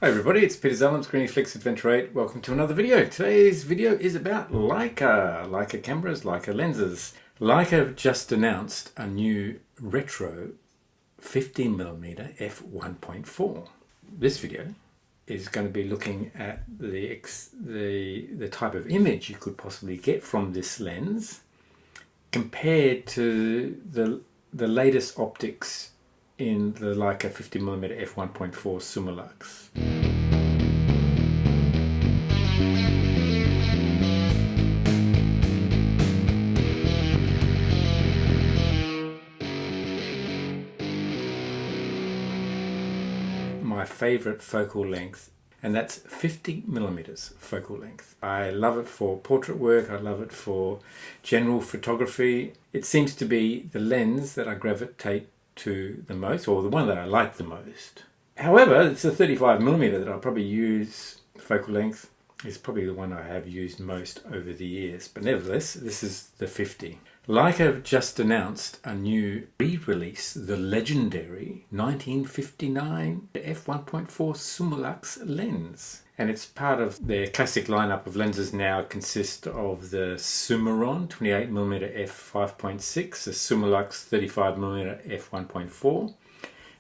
Hi everybody, it's Peter Zellum's Griniflix Adventure 8. Welcome to another video. Today's video is about Leica cameras, Leica lenses. Leica just announced a new retro 15mm f1.4. This video is going to be looking at the type of image you could possibly get from this lens compared to the latest optics in the Leica 50mm f1.4 Summilux. My favorite focal length, and that's 50mm focal length. I love it for portrait work, I love it for general photography. It seems to be the lens that I gravitate to the most, or the one that I like the most. However, it's a 35mm that I'll probably use. Focal length is probably the one I have used most over the years, but nevertheless, this is the 50. Leica just announced a new re-release, the legendary 1959 f1.4 Summilux lens. And it's part of their classic lineup of lenses now. Consists of the Summilux 28mm f5.6, the Summilux 35mm f1.4,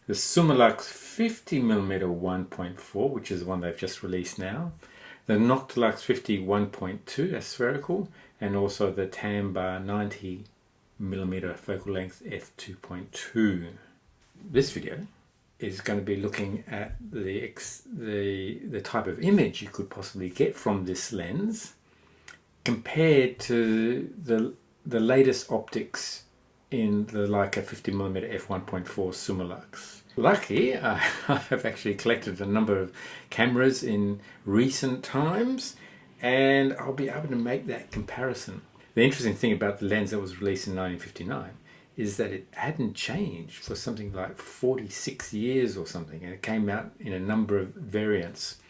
the Summilux 50mm 1.4, which is the one they've just released now, the Noctilux 50 1.2 Aspherical, and also the Tamba 90mm focal length f2.2. This video is going to be looking at the type of image you could possibly get from this lens compared to the latest optics in the Leica 50mm f1.4 Summilux. Lucky, I have actually collected a number of cameras in recent times, and I'll be able to make that comparison. The interesting thing about the lens that was released in 1959 is that it hadn't changed for something like 46 years or something, and it came out in a number of variants.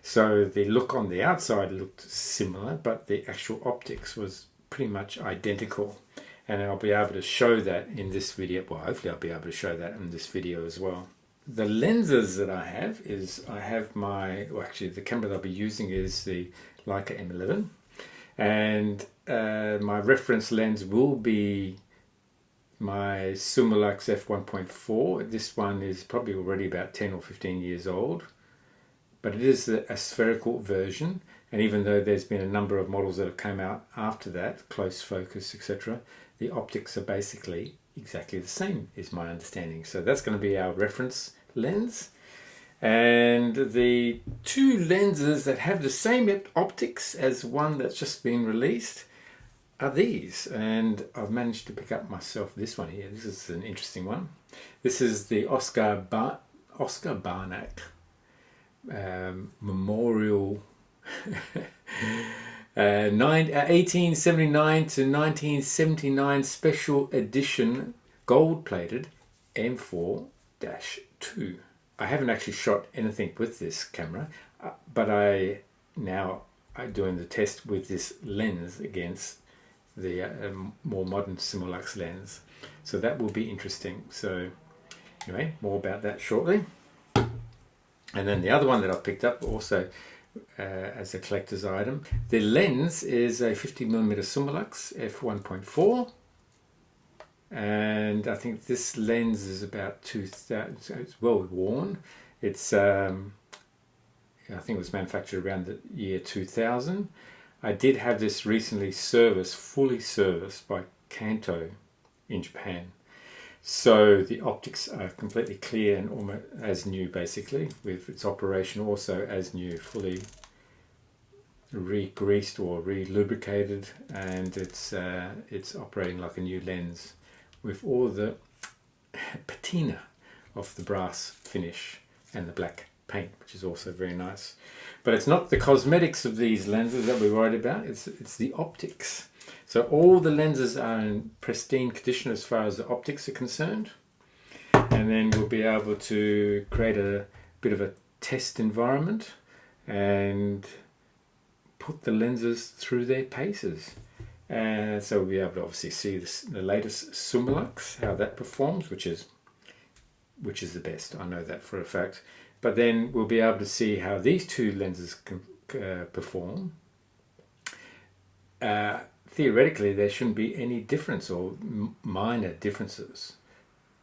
So the look on the outside looked similar, but the actual optics was pretty much identical. And I'll be able to show that in this video. Well, hopefully I'll be able to show that in this video as well. The lenses that I have actually the camera that I'll be using is the Leica M11. And my reference lens will be my Summilux f1.4. This one is probably already about 10 or 15 years old, but it is the aspherical version. And even though there's been a number of models that have come out after that, close focus, etc., the optics are basically exactly the same, is my understanding. So that's going to be our reference lens. And the two lenses that have the same optics as one that's just been released are these. And I've managed to pick up myself this one here. This is an interesting one. This is the Oscar Barnack Memorial 1879 to 1979 special edition gold-plated M4-2. I haven't actually shot anything with this camera, but I'm doing the test with this lens against the more modern Summilux lens. So that will be interesting. So anyway, more about that shortly. And then the other one that I picked up also as a collector's item. The lens is a 50mm Summilux f1.4, and I think this lens is about 2000. So it's well worn. It's I think it was manufactured around the year 2000. I did have this recently fully serviced by Kanto in Japan. So the optics are completely clear and almost as new, basically, with its operation also as new, fully re-greased or re-lubricated, and it's operating like a new lens with all the patina of the brass finish and the black paint, which is also very nice. But it's not the cosmetics of these lenses that we're worried about, it's the optics. So all the lenses are in pristine condition as far as the optics are concerned. And then we'll be able to create a bit of a test environment and put the lenses through their paces. So we'll be able to obviously see the latest Summilux, how that performs, which is the best. I know that for a fact. But then we'll be able to see how these two lenses can perform. Theoretically, there shouldn't be any difference or minor differences,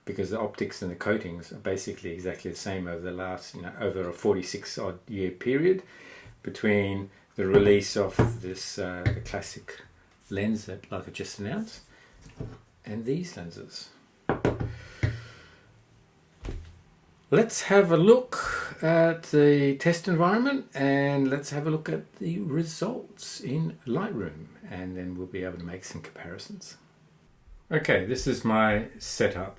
because the optics and the coatings are basically exactly the same over the last, over a 46 odd year period between the release of this the Classic lens that Leica just announced and these lenses. Let's have a look at the test environment, and let's have a look at the results in Lightroom, and then we'll be able to make some comparisons. Okay, this is my setup.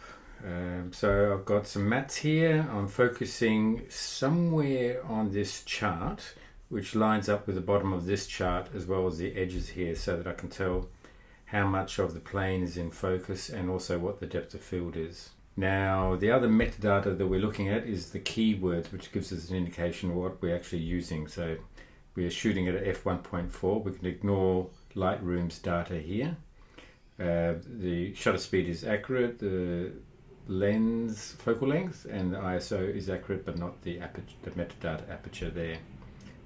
So I've got some mattes here. I'm focusing somewhere on this chart, which lines up with the bottom of this chart as well as the edges here, so that I can tell how much of the plane is in focus and also what the depth of field is. Now, the other metadata that we're looking at is the keywords, which gives us an indication of what we're actually using. So we are shooting at f1.4. We can ignore Lightroom's data here. The shutter speed is accurate, the lens focal length and the ISO is accurate, but not the metadata aperture there.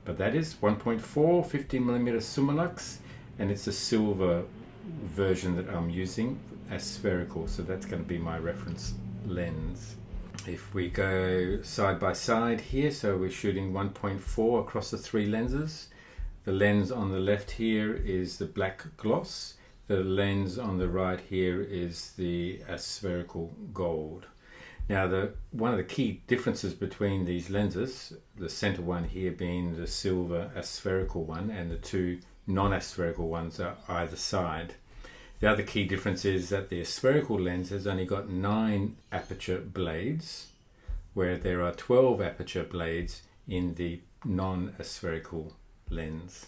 But that is 1.4 15mm Summilux, and it's a silver version that I'm using, Aspherical, so that's going to be my reference lens. If we go side by side here, so we're shooting 1.4 across the three lenses. The lens on the left here is the black gloss. The lens on the right here is the Aspherical gold. Now, one of the key differences between these lenses, the center one here being the silver Aspherical one, and the two non-aspherical ones are either side. The other key difference is that the aspherical lens has only got 9 aperture blades, where there are 12 aperture blades in the non-aspherical lens.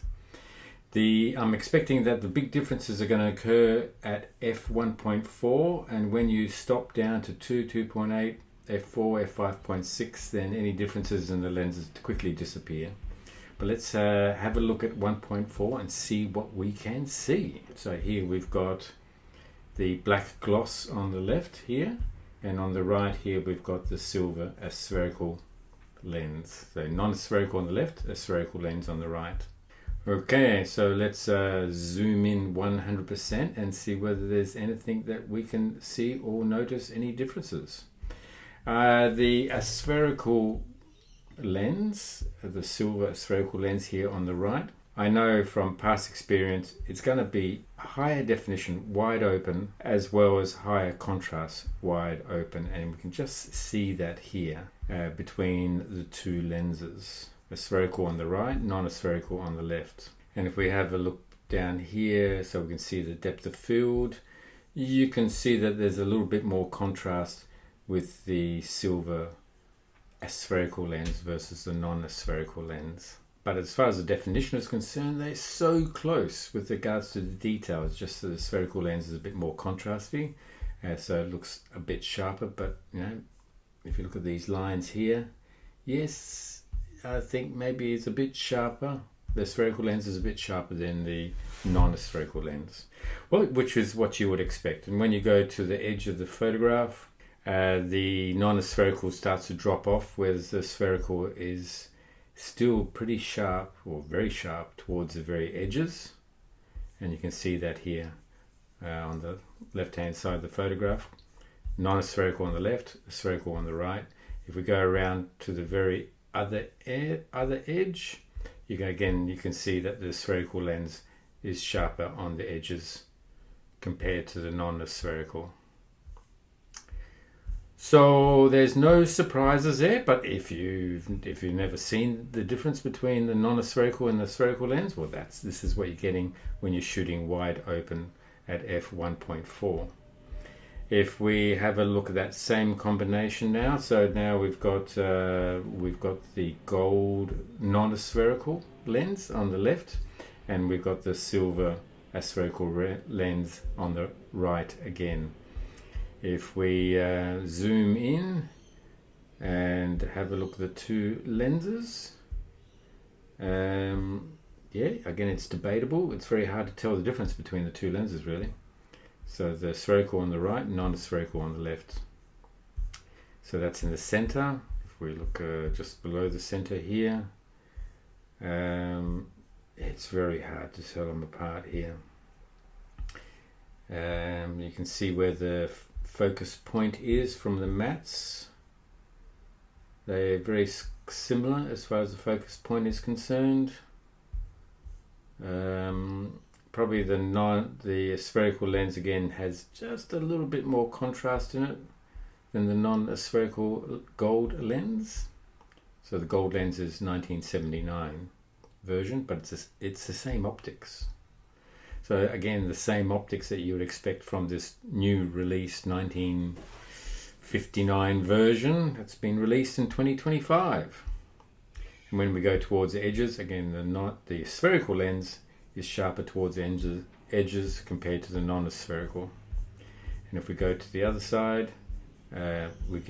I'm expecting that the big differences are going to occur at f1.4, and when you stop down to 2.8, f4, f5.6, then any differences in the lenses quickly disappear. But let's have a look at 1.4 and see what we can see. So here we've got the black gloss on the left here, and on the right here we've got the silver aspherical lens. So non-aspherical on the left, aspherical lens on the right. Okay, so let's zoom in 100% and see whether there's anything that we can see or notice any differences. The aspherical lens, the silver aspherical lens here on the right, I know from past experience it's going to be higher definition wide open as well as higher contrast wide open, and we can just see that here between the two lenses, aspherical on the right, non-aspherical on the left. And if we have a look down here so we can see the depth of field, you can see that there's a little bit more contrast with the silver aspherical lens versus the non-aspherical lens. But as far as the definition is concerned, they're so close with regards to the detail. It's just the spherical lens is a bit more contrasty, so it looks a bit sharper. But if you look at these lines here, yes, I think maybe it's a bit sharper. The spherical lens is a bit sharper than the non-aspherical lens, well, which is what you would expect. And when you go to the edge of the photograph, the non-aspherical starts to drop off, whereas the spherical is still pretty sharp, or very sharp, towards the very edges. And you can see that here on the left hand side of the photograph. Non-aspherical on the left, spherical on the right. If we go around to the very other edge, you can see that the spherical lens is sharper on the edges compared to the non-aspherical. So there's no surprises there, but if you've never seen the difference between the non-aspherical and the spherical lens, well, this is what you're getting when you're shooting wide open at f1.4. If we have a look at that same combination now, so now we've got the gold non-aspherical lens on the left, and we've got the silver aspherical lens on the right again. If we zoom in and have a look at the two lenses, again, it's debatable. It's very hard to tell the difference between the two lenses, really. So the spherical on the right, non-aspherical on the left. So that's in the center. If if we look just below the center here, it's very hard to tell them apart here. You can see where the focus point is from the mattes. They're very similar as far as the focus point is concerned. Probably the spherical lens again has just a little bit more contrast in it than the non-aspherical gold lens. So the gold lens is 1979 version, but it's the same optics. So again, the same optics that you would expect from this new released 1959 version that's been released in 2025. And when we go towards the edges, again, the spherical lens is sharper towards the edges compared to the non-aspherical. And if we go to the other side, we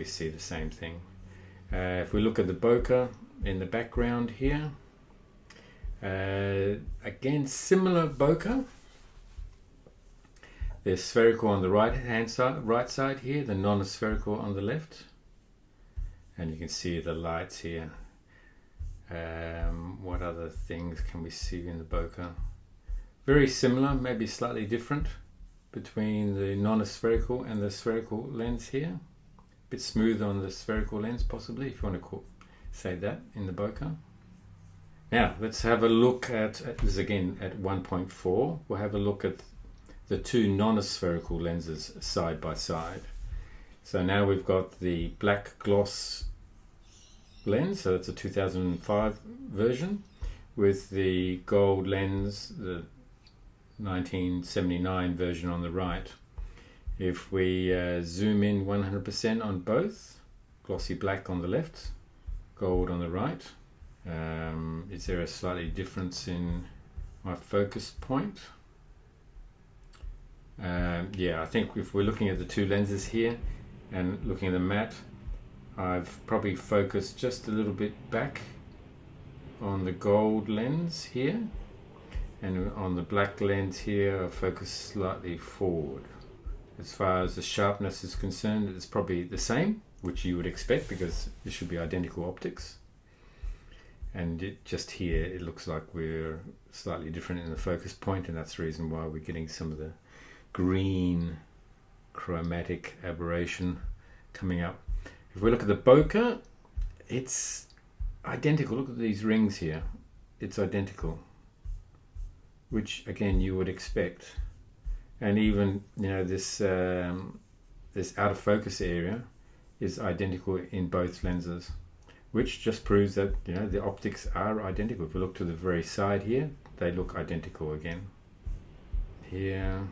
see the same thing. If we look at the bokeh in the background here, again, similar bokeh. There's spherical on the right side here, the non-aspherical on the left, and you can see the lights here. What other things can we see in the bokeh? Very similar, maybe slightly different between the non-aspherical and the spherical lens here. A bit smoother on the spherical lens, possibly, if you want to say that in the bokeh. Now let's have a look at this again at 1.4. We'll have a look at the two non-aspherical lenses side by side. So now we've got the black gloss lens, so it's a 2005 version, with the gold lens, the 1979 version on the right. If we zoom in 100% on both, glossy black on the left, gold on the right. Is there a slightly difference in my focus point? Yeah, I think if we're looking at the two lenses here and looking at the matte, I've probably focused just a little bit back on the gold lens here, and on the black lens here I've focused slightly forward. As far as the sharpness is concerned, it's probably the same, which you would expect because this should be identical optics. And just here it looks like we're slightly different in the focus point, and that's the reason why we're getting some of the green chromatic aberration coming up. If we look at the bokeh, it's identical. Look at these rings here. It's identical, which again you would expect. And even this out of focus area is identical in both lenses, which just proves that the optics are identical. If we look to the very side here, they look identical again. Here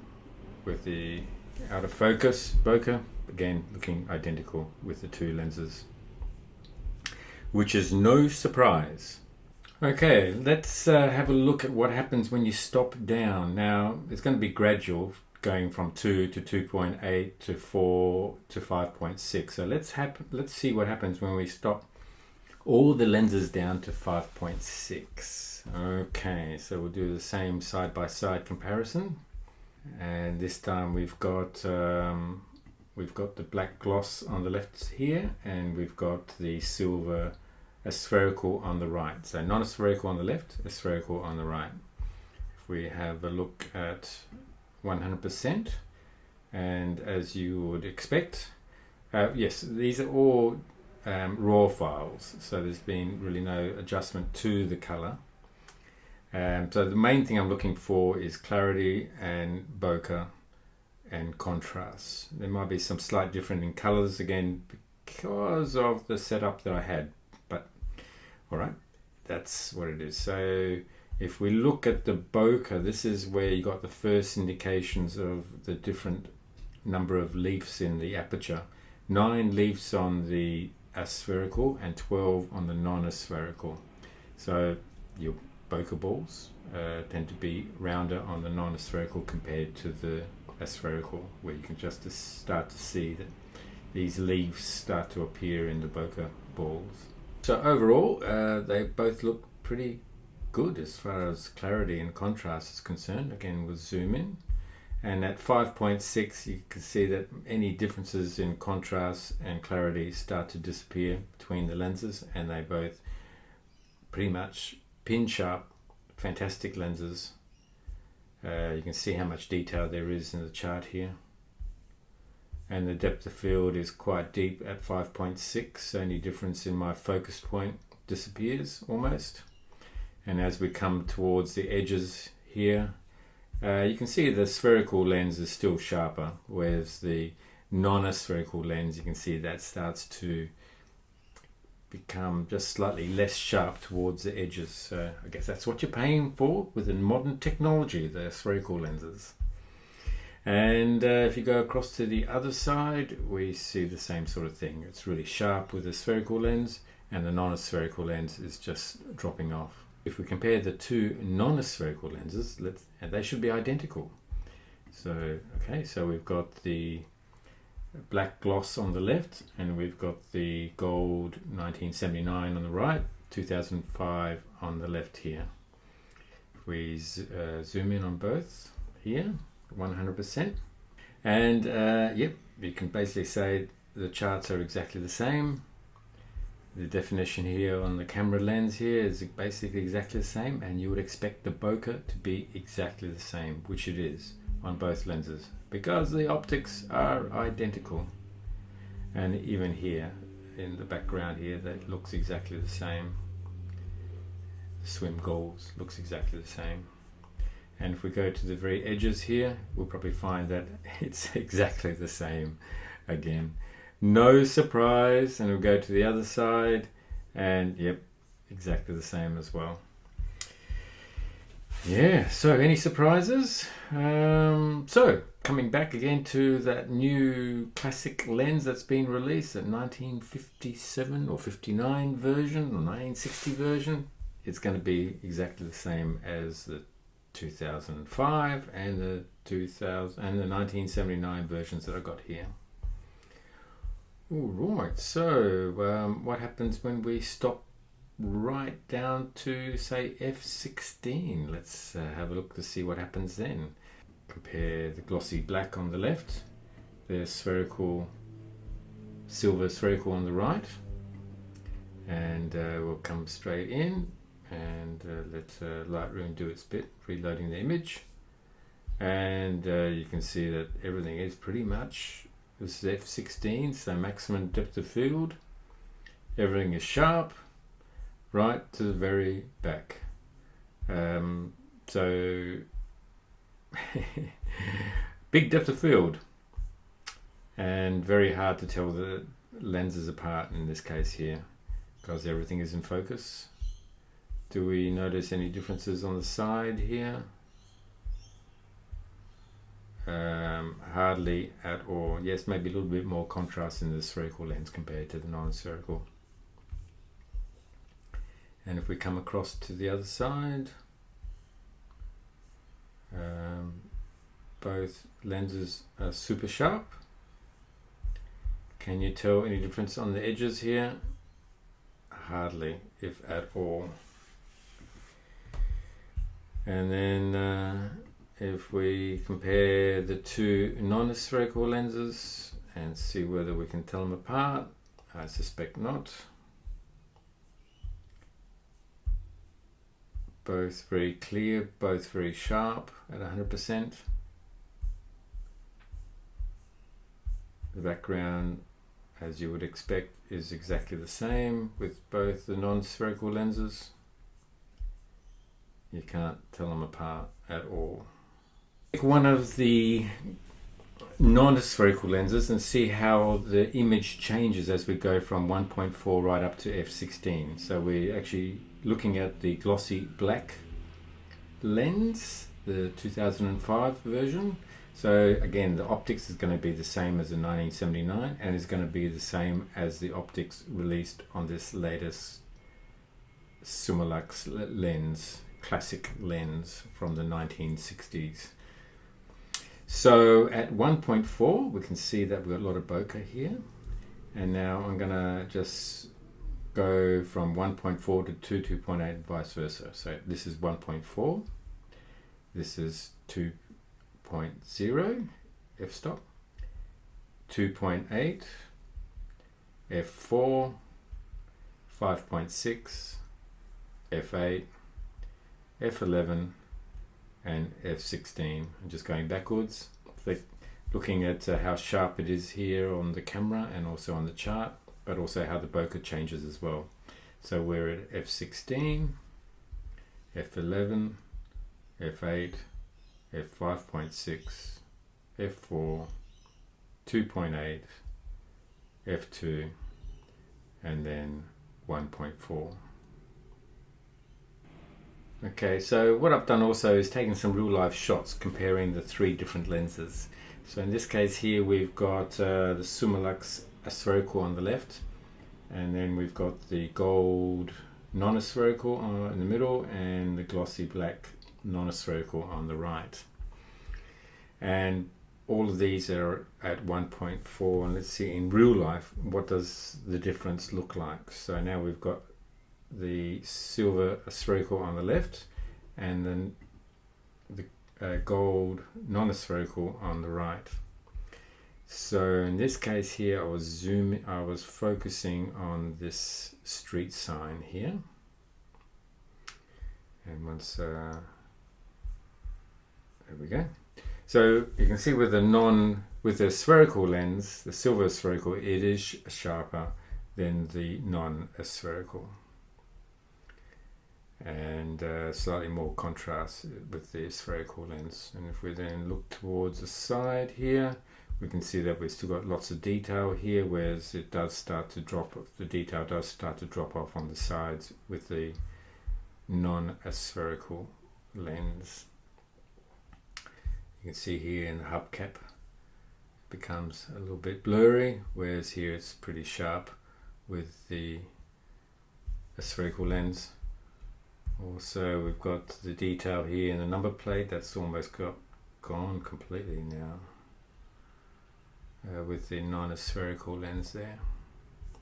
with the out of focus bokeh, again looking identical with the two lenses, which is no surprise. Okay, let's have a look at what happens when you stop down. Now it's going to be gradual, going from 2 to 2.8 to 4 to 5.6. So let's see what happens when we stop all the lenses down to 5.6. Okay, so we'll do the same side-by-side comparison, and this time we've got the black gloss on the left here, and we've got the silver aspherical on the right. So non-aspherical on the left, aspherical on the right. If we have a look at 100%, and as you would expect, yes, these are all raw files, so there's been really no adjustment to the color. So the main thing I'm looking for is clarity and bokeh and contrast. There might be some slight difference in colors again because of the setup that I had, but alright, that's what it is. So if we look at the bokeh, this is where you got the first indications of the different number of leaves in the aperture. 9 leaves on the aspherical and 12 on the non-aspherical. So your bokeh balls tend to be rounder on the non-aspherical compared to the aspherical, where you can just start to see that these leaves start to appear in the bokeh balls. So overall, they both look pretty good as far as clarity and contrast is concerned. Again, we'll zoom in And at 5.6 you can see that any differences in contrast and clarity start to disappear between the lenses, and they both pretty much pin sharp, fantastic lenses. You can see how much detail there is in the chart here, and the depth of field is quite deep at 5.6. Any difference in my focus point disappears almost. And as we come towards the edges here, you can see the spherical lens is still sharper, whereas the non-aspherical lens, you can see that starts to become just slightly less sharp towards the edges. So I guess that's what you're paying for with the modern technology, the spherical lenses. And if you go across to the other side, we see the same sort of thing. It's really sharp with the spherical lens, and the non-aspherical lens is just dropping off. If we compare the two non-aspherical lenses, they should be identical. So we've got the black gloss on the left, and we've got the gold 1979 on the right, 2005 on the left here. If we zoom in on both here, 100%, and yep, you can basically say the charts are exactly the same. The definition here on the camera lens here is basically exactly the same, and you would expect the bokeh to be exactly the same, which it is on both lenses, because the optics are identical. And even here in the background here, that looks exactly the same. The swim goals looks exactly the same. And if we go to the very edges here, we'll probably find that it's exactly the same again. No surprise. And we'll go to the other side, and yep, exactly the same as well. Yeah, so any surprises? So coming back again to that new classic lens that's been released, that 1957 or 59 version or 1960 version, it's going to be exactly the same as the 2005 and the 2000 and the 1979 versions that I got here. All right, so what happens when we stop right down to say f16? Let's have a look to see what happens then. Compare the glossy black on the left, the spherical, silver spherical on the right, and we'll come straight in and let Lightroom do its bit, reloading the image, and you can see that everything is pretty much, this is f16, so maximum depth of field, everything is sharp right to the very back. So big depth of field, and very hard to tell the lenses apart in this case here, because everything is in focus. Do we notice any differences on the side here? Hardly at all. Yes, maybe a little bit more contrast in the spherical lens compared to the non-spherical. And if we come across to the other side, both lenses are super sharp. Can you tell any difference on the edges here? Hardly, if at all. And then if we compare the two non-aspherical lenses and see whether we can tell them apart, I suspect not. Both very clear, both very sharp at 100%. The background, as you would expect, is exactly the same with both the non-spherical lenses. You can't tell them apart at all. Take one of the non-aspherical lenses and see how the image changes as we go from 1.4 right up to f16. So we're actually looking at the glossy black lens, the 2005 version. So again, the optics is going to be the same as the 1979, and is going to be the same as the optics released on this latest Summilux lens, classic lens from the 1960s. So at 1.4 we can see that we've got a lot of bokeh here, and now I'm going to just go from 1.4 to 2.8 and vice versa. So this is 1.4, this is 5.0 f-stop, 2.8, f4, 5.6, f8, f11 and f16. I'm just going backwards, looking at how sharp it is here on the camera and also on the chart, but also how the bokeh changes as well. So we're at f16, f11, f8, f5.6, f4, 2.8, f2 and then 1.4. Okay, so what I've done also is taken some real life shots comparing the three different lenses. So in this case here we've got the Summilux Aspherical on the left, and then we've got the gold non-aspherical in the middle and the glossy black non-aspherical on the right. And all of these are at 1.4, and let's see in real life what does the difference look like. So now we've got the silver aspherical on the left and then the gold non-aspherical on the right. So in this case here I was focusing on this street sign here, and once there we go. So you can see with the spherical lens, the silver aspherical, it is sharper than the non-aspherical, and slightly more contrast with the spherical lens. And if we then look towards the side here, we can see that we've still got lots of detail here, whereas it does start to drop off. The detail does start to drop off on the sides with the non-aspherical lens. You can see here in the hubcap it becomes a little bit blurry, whereas here it's pretty sharp with the aspherical lens. Also we've got the detail here in the number plate that's almost gone completely now with the non-aspherical lens there.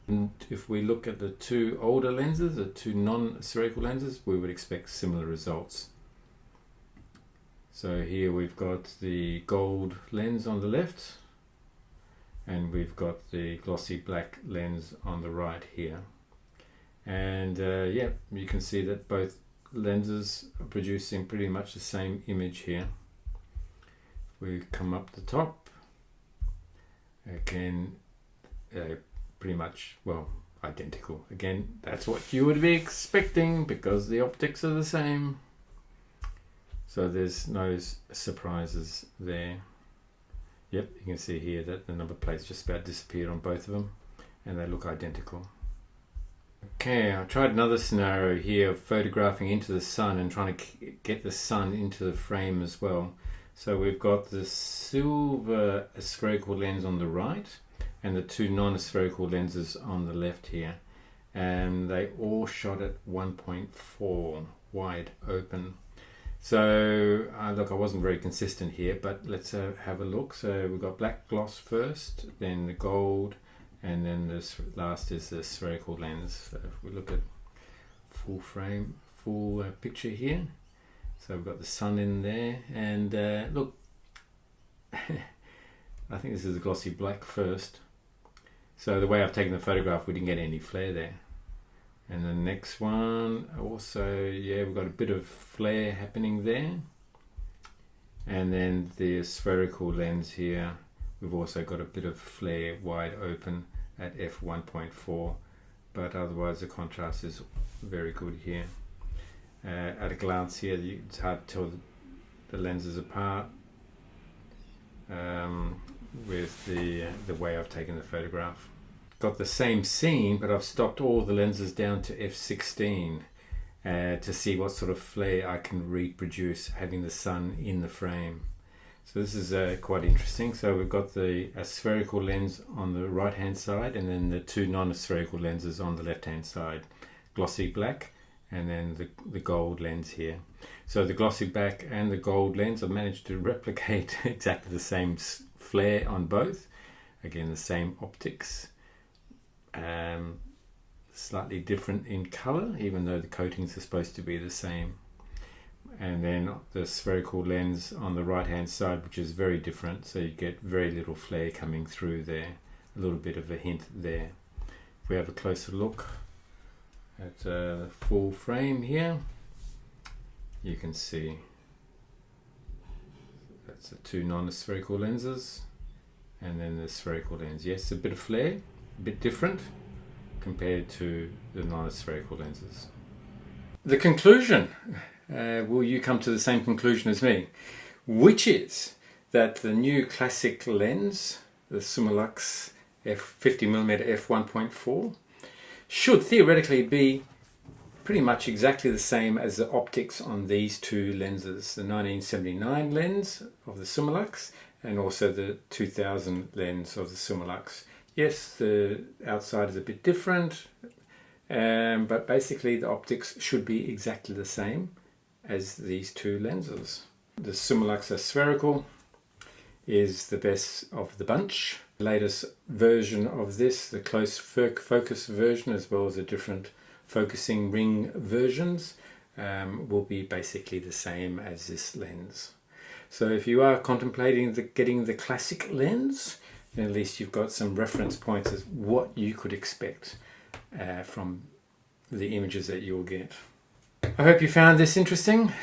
And if we look at the two older lenses, the two non-aspherical lenses, we would expect similar results. So here we've got the gold lens on the left and we've got the glossy black lens on the right here. And yeah, you can see that both lenses are producing pretty much the same image here. We come up the top, again pretty much, well, identical. Again, that's what you would be expecting because the optics are the same. So there's no surprises there. Yep, you can see here that the number plates just about disappeared on both of them and they look identical. Okay, I tried another scenario here of photographing into the sun and trying to get the sun into the frame as well. So we've got the silver aspherical lens on the right and the two non-aspherical lenses on the left here, and they all shot at 1.4 wide open. So look, I wasn't very consistent here, but let's have a look. So we've got black gloss first, then the gold, and then this last is the spherical lens. So if we look at full frame, full picture here, so we've got the sun in there, and look, I think this is a glossy black first. So the way I've taken the photograph, we didn't get any flare there. And the next one also, yeah, we've got a bit of flare happening there. And then the spherical lens here, we've also got a bit of flare wide open at f1.4, but otherwise the contrast is very good here. At a glance here, it's hard to tell the lenses apart with the way I've taken the photograph. Got the same scene, but I've stopped all the lenses down to f16 to see what sort of flare I can reproduce having the sun in the frame. So this is quite interesting. So we've got the aspherical lens on the right hand side and then the two non-aspherical lenses on the left hand side, glossy black and then the gold lens here. So the glossy black and the gold lens, I've managed to replicate exactly the same flare on both. Again, the same optics. Slightly different in color, even though the coatings are supposed to be the same. and then the spherical lens on the right hand side, which is very different, so you get very little flare coming through there, a little bit of a hint there. If we have a closer look at the full frame here, you can see that's the two non-spherical lenses, and then the spherical lens. Yes, a bit of flare, a bit different compared to the non-spherical lenses. The conclusion, will you come to the same conclusion as me? Which is that the new classic lens, the Summilux 50mm f1.4, should theoretically be pretty much exactly the same as the optics on these two lenses, the 1979 lens of the Summilux and also the 2000 lens of the Summilux. Yes, the outside is a bit different, but basically the optics should be exactly the same as these two lenses. The Summilux Aspherical is the best of the bunch. The latest version of this, the close focus version, as well as the different focusing ring versions, will be basically the same as this lens. So if you are contemplating getting the classic lens, then at least you've got some reference points as what you could expect from the images that you'll get. I hope you found this interesting.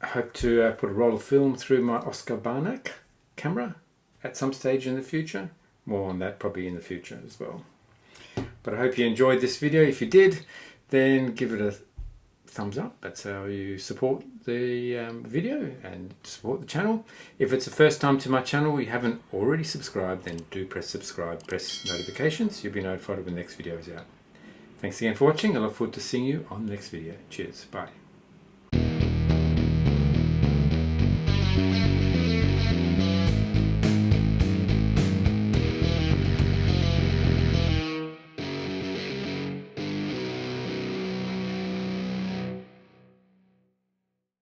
I hope to put a roll of film through my Oscar Barnack camera at some stage in the future. More on that probably in the future as well. But I hope you enjoyed this video. If you did, then give it a thumbs up. That's how you support the video and support the channel. If it's the first time to my channel, you haven't already subscribed, then do press subscribe, press notifications. You'll be notified when the next video is out. Thanks again for watching. I look forward to seeing you on the next video. Cheers. Bye.